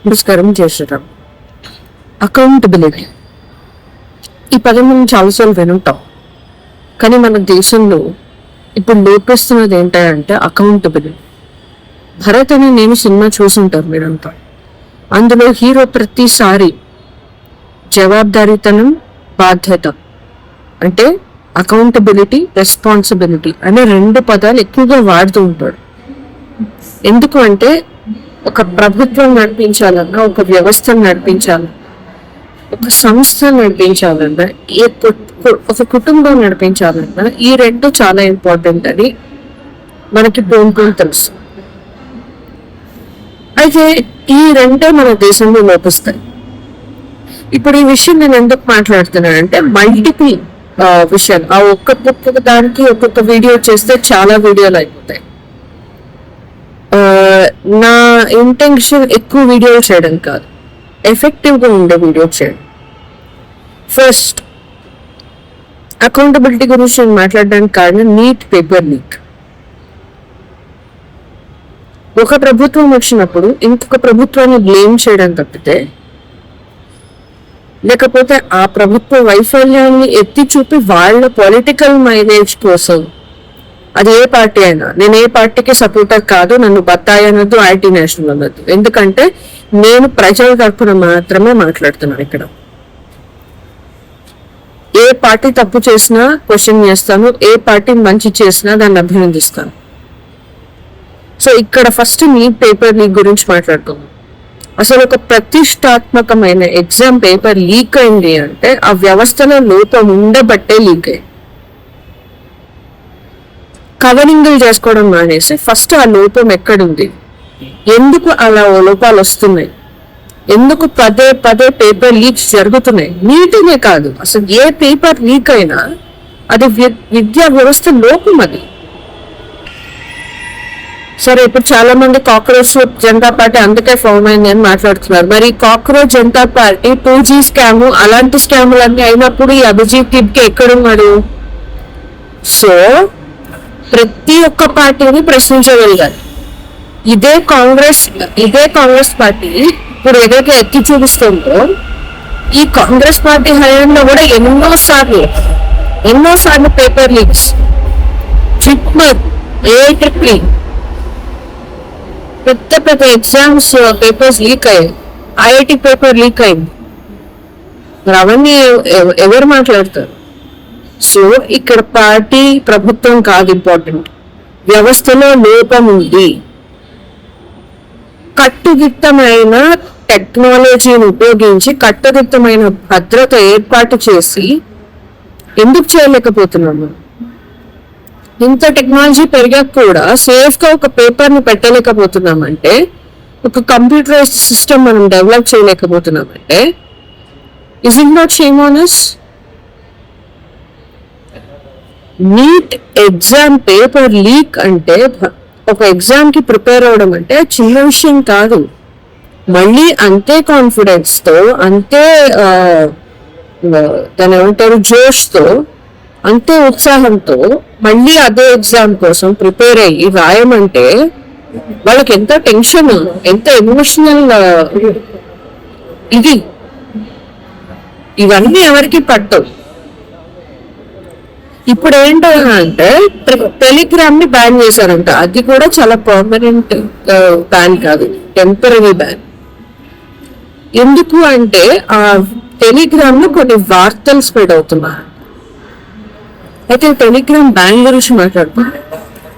నమస్కారం. చేసేటం అకౌంటబిలిటీ ఈ పదం మనం చాలాసార్లు వినుంటాం. కానీ మన దేశంలో ఇప్పుడు లోపిస్తున్నది ఏంటంటే అకౌంటబిలిటీ. భరత్ అని నేను సినిమా చూసుంటారు మీరంతా. అందులో హీరో ప్రతిసారి జవాబుదారీతనం, బాధ్యత అంటే అకౌంటబిలిటీ, రెస్పాన్సిబిలిటీ అనే రెండు పదాలు ఎక్కువగా వాడుతూ ఉంటాడు. ఎందుకు అంటే ఒక ప్రభుత్వం నడిపించాలన్నా, ఒక వ్యవస్థను నడిపించాలన్నా, ఒక సంస్థ నడిపించాలన్నా, ఒక కుటుంబం నడిపించాలన్నా ఈ రెండు చాలా ఇంపార్టెంట్ అని మనకి పూర్వం తెలుసు. అయితే ఈ రెండే మన దేశంలో లోపిస్తాయి. ఇప్పుడు ఈ విషయం నేను ఎందుకు మాట్లాడుతున్నానంటే మల్టిపుల్ విషయాలు ఒక్కొక్క దానికి ఒక్కొక్క వీడియో చేస్తే చాలా వీడియోలు అయిపోతాయి. నా ఇంటెన్షన్ ఎక్కువ వీడియోలు చేయడం కాదు, ఎఫెక్టివ్ గా ఉండే వీడియో చేయడం. ఫస్ట్ అకౌంటబిలిటీ గురించి నేను మాట్లాడడానికి కారణం నీట్ పేపర్ లీక్. ఒక ప్రభుత్వం వచ్చినప్పుడు ఇంకొక ప్రభుత్వాన్ని బ్లేమ్ చేయడం తప్పితే, లేకపోతే ఆ ప్రభుత్వ వైఫల్యాన్ని ఎత్తి చూపి వాళ్ళ పొలిటికల్ మైలేజ్ కోసం, అది ఏ పార్టీ అయినా, నేను ఏ పార్టీకి సపోర్టర్ కాదు, నన్ను బత్తాయి అనొద్దు, ఐటీ నేషనల్ అనొద్దు, ఎందుకంటే నేను ప్రజల తరపున మాత్రమే మాట్లాడుతున్నాను. ఇక్కడ ఏ పార్టీ తప్పు చేసినా క్వశ్చన్ చేస్తాను, ఏ పార్టీ మంచి చేసినా దాన్ని అభినందిస్తాను. సో ఇక్కడ ఫస్ట్ నీట్ పేపర్ లీక్ గురించి మాట్లాడుతున్నాను. అసలు ఒక ప్రతిష్టాత్మకమైన ఎగ్జామ్ పేపర్ లీక్ అయింది అంటే ఆ వ్యవస్థలో లోపం ఉండబట్టే లీక్ అయింది. కవరింగ్లు చేసుకోవడం మానేసి ఫస్ట్ ఆ లోపం ఎక్కడుంది, ఎందుకు అలా లోపాలు వస్తున్నాయి, ఎందుకు పదే పదే పేపర్ లీక్స్ జరుగుతున్నాయి. నీటినే కాదు, అసలు ఏ పేపర్ లీక్ అయినా అది విద్యా వ్యవస్థ లోపం. అది సరే, ఇప్పుడు చాలా మంది కాక్రోచ్ జనతా పార్టీ అందుకే ఫామ్ అయింది అని మాట్లాడుతున్నారు. మరి cockroach Janata party 2G scam అలాంటి స్కాములన్నీ అయినప్పుడు ఈ అభిజిత్ కిడ్కి ఎక్కడున్నాడు? సో ప్రతి ఒక్క పార్టీని ప్రశ్నించగలిగారు. ఇదే కాంగ్రెస్ పార్టీ ఇప్పుడు ఏదైతే ఎత్తి చూపిస్తుందో, ఈ కాంగ్రెస్ పార్టీ హయాంలో కూడా ఎన్నోసార్లు పేపర్ లీక్స్, జిప్మర్, AIEEE పెద్ద ఎగ్జామ్స్ పేపర్స్ లీక్ అయ్యాయి. IIT పేపర్ లీక్ అయింది. మరి అవన్నీ ఎవరు మాట్లాడతారు? సో ఇక్కడ పార్టీ, ప్రభుత్వం కాదు ఇంపార్టెంట్, వ్యవస్థలో లోపం ఉంది. కట్టుదిట్టమైన టెక్నాలజీని ఉపయోగించి కట్టుదిట్టమైన భద్రత ఏర్పాటు చేసి ఎందుకు చేయలేకపోతున్నాము? ఇంత టెక్నాలజీ పెరిగాక కూడా సేఫ్ గా ఒక పేపర్ ని పెట్టలేకపోతున్నామంటే, ఒక కంప్యూటరైజ్డ్ సిస్టమ్ మనం డెవలప్ చేయలేకపోతున్నామంటే, is it not shame on us? NEET exam paper leak అంటే, ఒక ఎగ్జామ్ కి ప్రిపేర్ అవడం అంటే చిన్న విషయం కాదు. మళ్ళీ అంతే కాన్ఫిడెన్స్ తో, అంతే దాని ఏమంటారు జోష్ తో, అంతే ఉత్సాహంతో మళ్ళీ అదే ఎగ్జామ్ కోసం ప్రిపేర్ అయ్యి రాయమంటే వాళ్ళకి ఎంత టెన్షన్, ఎంత ఎమోషనల్. ఇవన్నీ ఎవరికి పట్టవు. ఇప్పుడు ఏంటంటే టెలిగ్రామ్ ని బ్యాన్ చేశారంట. అది కూడా చాలా పర్మనెంట్ బ్యాన్ కాదు, టెంపరీ బ్యాన్. ఎందుకు అంటే ఆ టెలిగ్రామ్ లో కొన్ని వార్తలు స్ప్రెడ్ అవుతున్నాయి. అయితే టెలిగ్రామ్ బ్యాన్ గురించి మాట్లాడుతున్నాం.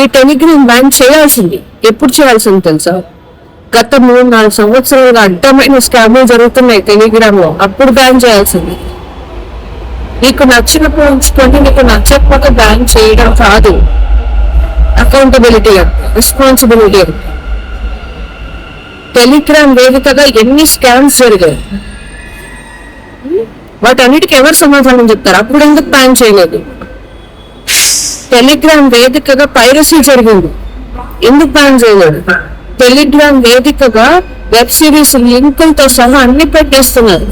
ఈ టెలిగ్రామ్ బ్యాన్ చేయాల్సింది. ఎప్పుడు చేయాల్సింది తెలుసా? గత 3-4 సంవత్సరాలుగా అడ్డమైన స్కామ్లు జరుగుతున్నాయి టెలిగ్రామ్ లో, అప్పుడు బ్యాన్ చేయాల్సింది. నీకు నచ్చినప్పుడు ఉంచుకొని, నీకు నచ్చకపోతే బ్యాన్ చేయడం కాదు అకౌంటబిలిటీ, రెస్పాన్సిబిలిటీ. టెలిగ్రామ్ వేదికగా ఎన్ని స్కామ్స్ జరిగాయి, వాటన్నిటికీ ఎవరు సమాధానం చెప్తారు? అప్పుడు ఎందుకు బ్యాన్ చేయలేదు? టెలిగ్రామ్ వేదికగా పైరసీ జరిగింది, ఎందుకు బ్యాన్ చేయలేదు? టెలిగ్రామ్ వేదికగా వెబ్ సిరీస్ లింకులతో సహా అన్ని పెట్టేస్తున్నారు,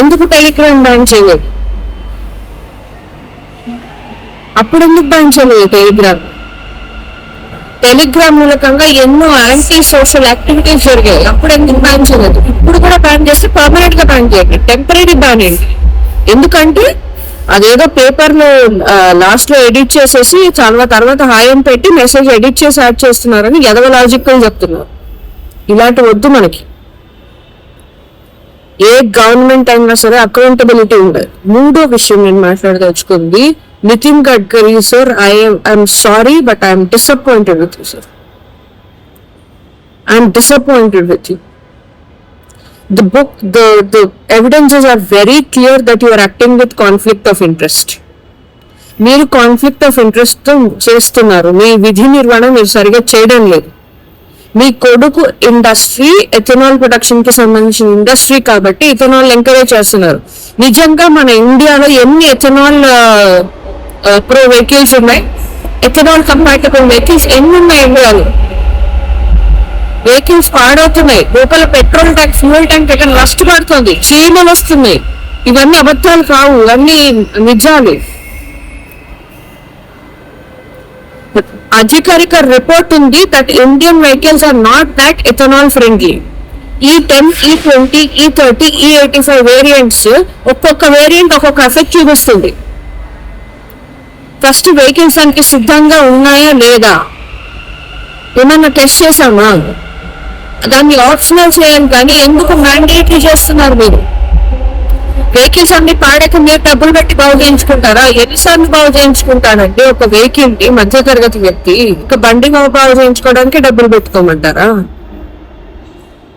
ఎందుకు టెలిగ్రామ్ బ్యాన్ చేయలేదు? అప్పుడు ఎందుకు బ్యాన్ చేయలేదు టెలిగ్రామ్? టెలిగ్రామ్ మూలకంగా ఎన్నో యాంటీ సోషల్ యాక్టివిటీస్ జరిగాయి. అప్పుడు ఎందుకు బ్యాన్ చేయలేదు? ఇప్పుడు కూడా బ్యాన్ చేస్తే పర్మనెంట్ గా బ్యాన్ చేయండి, టెంపరీ బ్యాన్ ఏంటి? ఎందుకంటే అదేదో పేపర్ లో లాస్ట్ లో ఎడిట్ చేసేసి చాలా తర్వాత హాయం పెట్టి మెసేజ్ ఎడిట్ చేసి యాడ్ చేస్తున్నారని ఎదవలాజికల్ చెప్తున్నారు. ఇలాంటి వద్దు మనకి. ఏ గవర్నమెంట్ అయినా సరే అకౌంటబిలిటీ ఉండదు. మూడో విషయం నేను మాట్లాడదలుచుకుంది, Nitin Gadkari sir, I'm sorry but I'm disappointed with you sir. I'm disappointed with you. The evidences are very clear that you are acting with conflict of interest. మీరు కాన్ఫ్లిక్ట్ ఆఫ్ ఇంట్రెస్ట్ తో చేస్తున్నారు. మీ విధి నిర్వహణ మీరు సరిగా చేయడం లేదు. మీ కొడుకు ఇండస్ట్రీ ఎథనాల్ ప్రొడక్షన్ కి సంబంధించిన ఇండస్ట్రీ కాబట్టి ఇథనాల్ ఎంకరేజ్ చేస్తున్నారు. నిజంగా మన ఇండియాలో ఎన్ని ఎథనాల్ ప్రో వెహికల్స్ ఉన్నాయి? ఎథనాల్ కంపాటబుల్ వెహికల్స్ ఎన్ని ఉన్నాయి ఇండియాలో? వెహికల్స్ పాడవుతున్నాయి, లోపల పెట్రోల్ ట్యాంక్ ఫ్యూయల్ ట్యాంక్ దగ్గర రస్ట్ పడుతుంది, చీమలు వస్తున్నాయి. ఇవన్నీ అబద్ధాలు కావు, ఇవన్నీ నిజాలు. అధికారిక రిపోర్ట్ ఉంది that Indian vehicles are not that ethanol friendly. E10, E20, E30, E85 variants ఒక్కొక్క వేరియంట్ ఒక్కొక్క ఎఫెక్ట్ చూపిస్తుంది. ఫస్ట్ వెహికల్స్ దానికి సిద్ధంగా ఉన్నాయా లేదా ఏమన్నా టెస్ట్ చేసామా? దాన్ని ఆప్షనల్ చేయాలి కానీ ఎందుకు మ్యాండేటరీ చేస్తున్నారు మీరు? వెహికల్స్ అన్ని పాడక మీరు డబ్బులు పెట్టి బాగు చేయించుకుంటారా? ఎన్నిసార్లు బాగు చేయించుకుంటారండి ఒక వెహికల్ ని మధ్య తరగతి వ్యక్తి? ఇక బండి బాగు చేయించుకోవడానికి డబ్బులు పెట్టుకోమంటారా?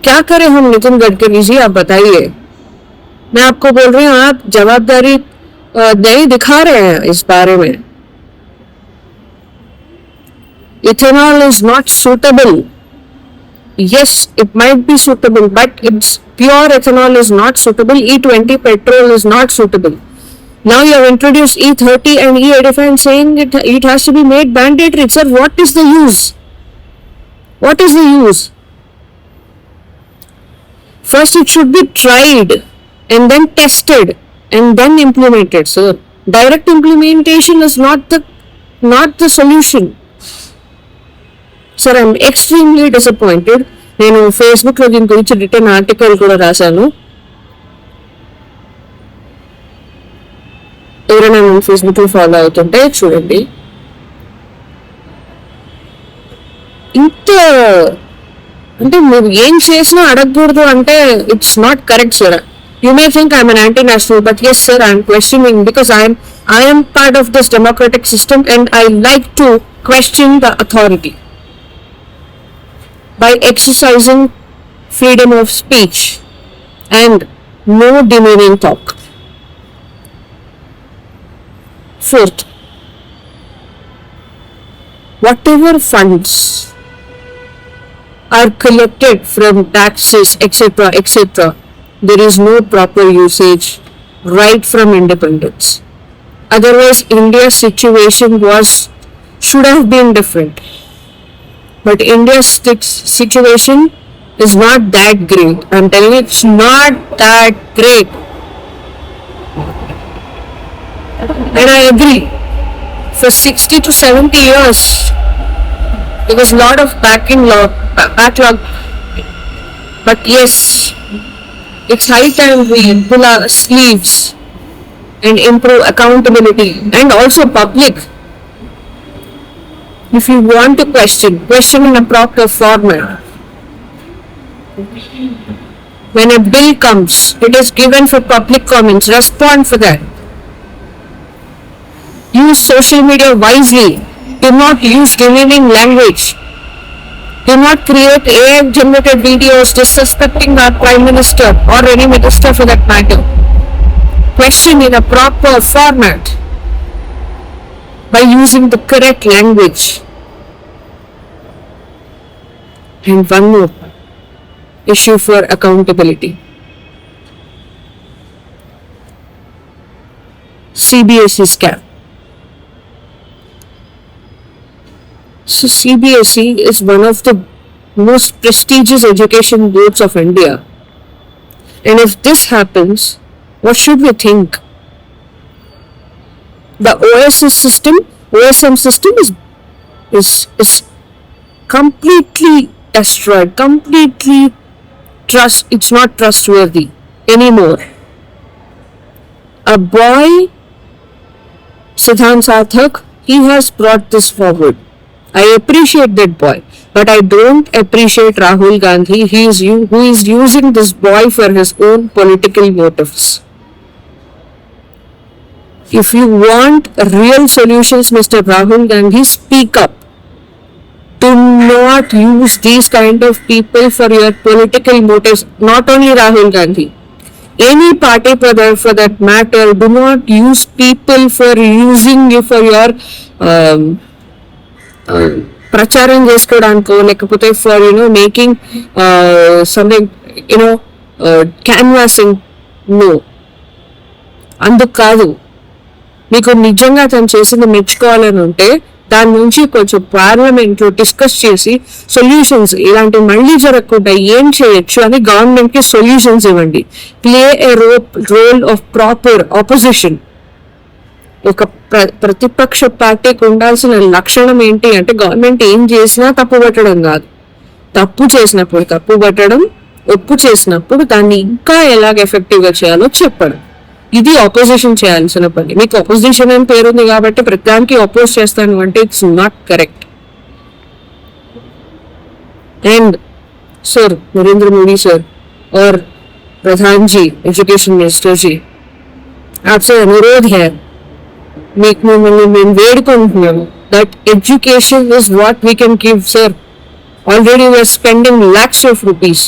क्या करें हम नितिन गडकरी जी, आप बताइए. मैं आपको बोल रही हूँ, आप जवाबदारी नहीं दिखा रहे हैं इस बारे में. Ethanol is not suitable. Yes, it might be suitable, but it's pure ethanol is not suitable. E20 petrol is not suitable. Now you have introduced E30 and E85 and saying it has to be made mandatory. Sir, what is the use? What is the use? First it should be tried and then tested and then implemented, sir. Direct implementation is not the solution. Sir, I'm extremely disappointed. నేను Facebook లో దీని గురించి return article కూడా రాశాను. ఎవరైనా నేను Facebook లో follow అవుతుంటే చూడండి. ఇంత అంటే మీరు ఏం చేసినా అడగకూడదు అంటే it's not correct sir. You may think I'm an anti national, but yes sir, I'm questioning because I'm part of this democratic system and I like to question the authority by exercising freedom of speech and no demeaning talk. Fourth, whatever funds are collected from taxes, etc., there is no proper usage right from independence. Otherwise, India's situation should have been different. But India's situation is not that great. I'm telling you, it's not that great. And I agree. For 60 to 70 years, there was a lot of backlog. But yes, it's high time we pull our sleeves and improve accountability and also public. If you want to question in a proper format. When a bill comes, it is given for public comments. Respond for that. Use social media wisely. Do not use demeaning language. Do not create AI-generated videos disrespecting our Prime Minister or any minister for that matter. Question in a proper format by using the correct language. And one more issue for accountability. CBSE scam. So CBSE is one of the most prestigious education boards of India. And if this happens, what should we think? The OSM system is completely destroyed, completely it's not trustworthy anymore. A boy, Siddhant Sarthak, he has brought this forward. I appreciate that boy, but I don't appreciate Rahul Gandhi. Who is using this boy for his own political motives. If you want real solutions, Mr. Rahul Gandhi, speak up. Do not use these kind of people for your political motives. Not only Rahul Gandhi, any party for that matter. Do not use people for using you for your ప్రచారం చేసుకోవడానికో లేకపోతే for making something canvassing. No, అందుకు కాదు. మీకు నిజంగా తను చేసింది మెచ్చుకోవాలని ఉంటే దాని నుంచి కొంచెం పార్లమెంట్ లో డిస్కస్ చేసి సొల్యూషన్స్ ఇలాంటివి మళ్ళీ జరగకుండా ఏం చేయొచ్చు అని గవర్నమెంట్ కి సొల్యూషన్స్ ఇవ్వండి. Play a role of proper opposition. ఒక ప్రతిపక్ష పార్టీకి ఉండాల్సిన లక్షణం ఏంటి అంటే గవర్నమెంట్ ఏం చేసినా తప్పు పట్టడం కాదు, తప్పు చేసినప్పుడు తప్పు పట్టడం, ఒప్పు చేసినప్పుడు దాన్ని ఇంకా ఎలాగ ఎఫెక్టివ్ గా చేయాలో చెప్పడం. ఇది ఆపోజిషన్ చేయాల్సిన పని. మీకు ఆపోజిషన్ అని పేరుంది కాబట్టి ప్రతిదానికి అపోజ్ చేస్తాను అంటే it's not correct. And sir Narendra Modi sir और प्रधान जी एजुकेशन मिनिस्टर जी, आपसे अनुरोध है, మేము వేడుకుంటున్నాము that education is what we can give, sir. Already we are spending lakhs of rupees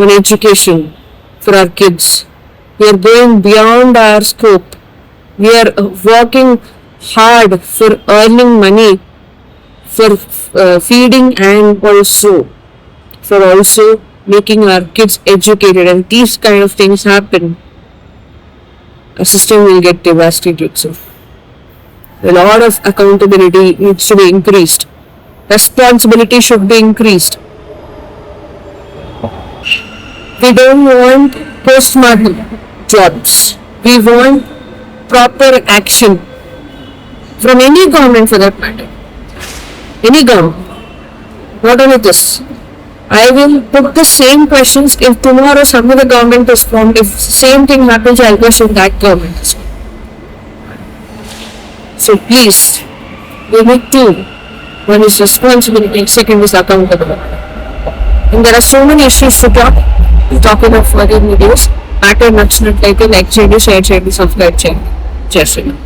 on education for our kids. We are going beyond our scope. We are working hard for earning money for feeding and also for making our kids educated, and these kind of things happen, a system will get devastated. So a lot of accountability needs to be increased. Responsibility should be increased. We don't want postmortem jobs. We want proper action from any government for that matter. Any government. Not only this. I will put the same questions if tomorrow some other government is formed. If same thing happens, I'll question that government. So please, we need to. One is responsibility, second is accountability. And there are so many issues to talk about further videos. Matter నచ్చినట్లయితే like చేయండి, share చేయండి, subscribe చేయండి. జై శ్రీరామ్.